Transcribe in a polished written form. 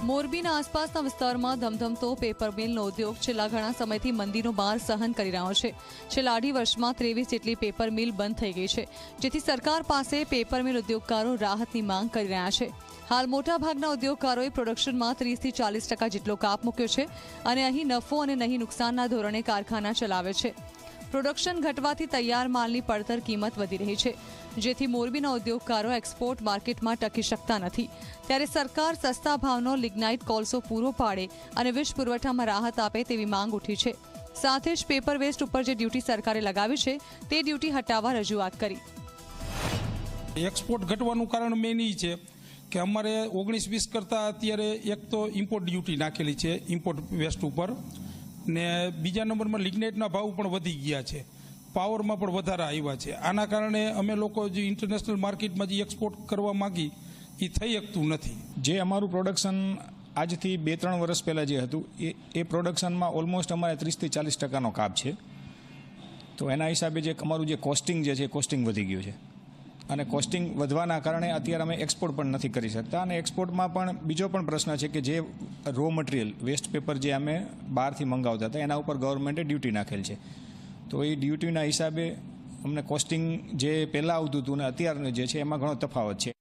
મોરબીના આસપાસના વિસ્તારમાં ધમધમતો પેપર મિલનો ઉદ્યોગ છેલ્લા ઘણા સમયથી મંદીનો માર સહન કરી રહ્યો છે। છેલ્લા 2.5 વર્ષમાં 23 જેટલી પેપર મિલ બંધ થઈ ગઈ છે, જેથી સરકાર પાસે પેપર મિલ ઉદ્યોગકારો રાહતની માંગ કરી રહ્યા છે। હાલ મોટાભાગના ઉદ્યોગકારોએ પ્રોડક્શનમાં 30 થી 40% જેટલો કાપ મૂક્યો છે અને અહીં નફો અને નહીં નુકસાનના ધોરણે કારખાના ચલાવે છે। પ્રોડક્શન ઘટવાથી તૈયાર માલની પડતર કિંમત વધી રહી છે, જેથી મોરબીના ઉદ્યોગકારો એક્સપોર્ટ માર્કેટમાં ટકી શકતા નથી। ત્યારે સરકાર સસ્તા ભાવનો લિગ્નાઇટ કોલસો પૂરો પાડે અને વીજ પુરવઠામાં રાહત આપે તેવી માંગ ઉઠી છે। સાથે જ પેપર વેસ્ટ ઉપર જે ડ્યુટી સરકારે લગાવી છે તે ડ્યુટી હટાવવા રજૂઆત કરી। એક્સપોર્ટ ઘટવાનું કારણ મેઇન એ છે કે અમારે 19-20 કરતાં અત્યારે એક તો ઇમ્પોર્ટ ડ્યુટી નાખેલી છે ઇમ્પોર્ટ વેસ્ટ ઉપર, ને બીજા નંબરમાં લિગ્નાઇટના ભાવ પણ વધી ગયા છે, પાવરમાં પણ વધારા આવ્યા છે। આના કારણે અમે લોકો જે ઇન્ટરનેશનલ માર્કેટમાં જે એક્સપોર્ટ કરવા માંગી એ થઈ શકતું નથી। જે અમારું પ્રોડક્શન આજથી 2-3 વર્ષ પહેલાં જે હતું એ પ્રોડક્શનમાં ઓલમોસ્ટ અમારે 30 થી 40% કાપ છે। તો એના હિસાબે જે અમારું જે કોસ્ટિંગ જે છે કોસ્ટિંગ વધી ગયું છે, અને કોસ્ટિંગ વધવાના કારણે અત્યારે અમે એક્સપોર્ટ પણ નથી કરી શકતા। અને એક્સપોર્ટમાં પણ બીજો પણ પ્રશ્ન છે કે જે રો મટીરિયલ વેસ્ટ પેપર જે અમે બહારથી મંગાવતા હતા એના ઉપર ગવર્મેન્ટે ડ્યુટી નાખેલ છે, તો એ ડ્યુટીના હિસાબે અમને કોસ્ટિંગ જે પહેલાં આવતું હતું ને અત્યારનું જે છે એમાં ઘણો તફાવત છે।